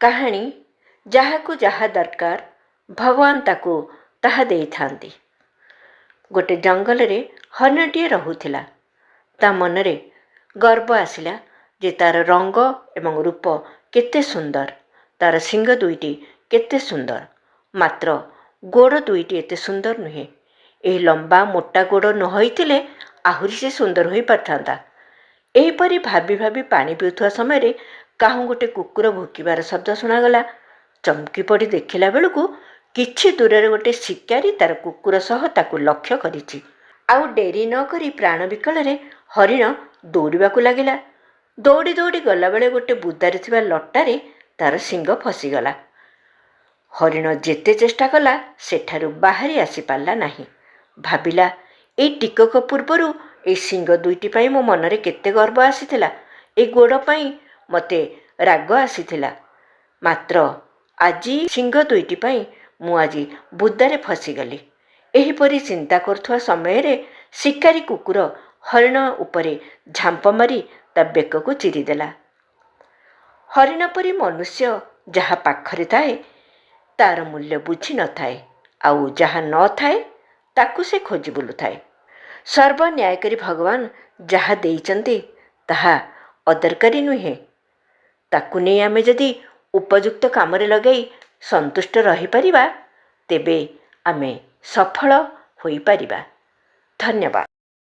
କାହାଣୀ ଯାହାକୁ ଯାହା ଦରକାର ଭଗବାନ ତାକୁ ତାହା ଦେଇଥାନ୍ତି। ଗୋଟେ ଜଙ୍ଗଲରେ ହରିଣଟିଏ ରହୁଥିଲା। ତା ମନରେ ଗର୍ବ ଆସିଲା ଯେ ତାର ରଙ୍ଗ ଏବଂ ରୂପ କେତେ ସୁନ୍ଦର, ତାର ଶିଙ୍ଗ ଦୁଇଟି କେତେ ସୁନ୍ଦର, ମାତ୍ର ଗୋଡ଼ ଦୁଇଟି ଏତେ ସୁନ୍ଦର ନୁହେଁ। ଏହି ଲମ୍ବା ମୋଟା ଗୋଡ଼ ନ ହୋଇଥିଲେ ଆହୁରି ସେ ସୁନ୍ଦର ହୋଇପାରିଥାନ୍ତା। ଏହିପରି ଭାବି ଭାବି ପାଣି ପିଉଥିବା ସମୟରେ କାହୁଁ ଗୋଟେ କୁକୁର ଭୁକିବାର ଶବ୍ଦ ଶୁଣାଗଲା। ଚମକି ପଡ଼ି ଦେଖିଲା ବେଳକୁ କିଛି ଦୂରରେ ଗୋଟେ ଶିକାରୀ ତାର କୁକୁର ସହ ତାକୁ ଲକ୍ଷ୍ୟ କରିଛି। ଆଉ ଡେରି ନ କରି ପ୍ରାଣ ବିକଳରେ ହରିଣ ଦୌଡ଼ିବାକୁ ଲାଗିଲା। ଦୌଡ଼ି ଦୌଡ଼ି ଗଲାବେଳେ ଗୋଟେ ବୁଦାରେ ଥିବା ଲଟାରେ ତାର ଶିଙ୍ଗ ଫସିଗଲା। ହରିଣ ଯେତେ ଚେଷ୍ଟା କଲା ସେଠାରୁ ବାହାରି ଆସିପାରିଲା ନାହିଁ। ଭାବିଲା, ଏଇ ଟିକକ ପୂର୍ବରୁ ଏଇ ଶିଙ୍ଗ ଦୁଇଟି ପାଇଁ ମୋ ମନରେ କେତେ ଗର୍ବ ଆସିଥିଲା, ଏଇ ଗୋଡ଼ ପାଇଁ ମୋତେ ରାଗ ଆସିଥିଲା, ମାତ୍ର ଆଜି ଶିଙ୍ଗ ଦୁଇଟି ପାଇଁ ମୁଁ ଆଜି ବୁଦାରେ ଫସିଗଲି। ଏହିପରି ଚିନ୍ତା କରୁଥିବା ସମୟରେ ଶିକାରୀ କୁକୁର ହରିଣ ଉପରେ ଝାମ୍ପ ମାରି ତା ବେକକୁ ଚିରିଦେଲା। ହରିଣ ପରି ମନୁଷ୍ୟ ଯାହା ପାଖରେ ଥାଏ ତାର ମୂଲ୍ୟ ବୁଝି ନଥାଏ, ଆଉ ଯାହା ନଥାଏ ତାକୁ ସେ ଖୋଜି ବୁଲୁଥାଏ। ସର୍ବନ୍ୟାୟକାରୀ ଭଗବାନ ଯାହା ଦେଇଛନ୍ତି ତାହା ଅଦରକାରୀ ନୁହେଁ। ତାକୁ ନେଇ ଆମେ ଯଦି ଉପଯୁକ୍ତ କାମରେ ଲଗାଇ ସନ୍ତୁଷ୍ଟ ରହିପାରିବା ତେବେ ଆମେ ସଫଳ ହୋଇପାରିବା। ଧନ୍ୟବାଦ।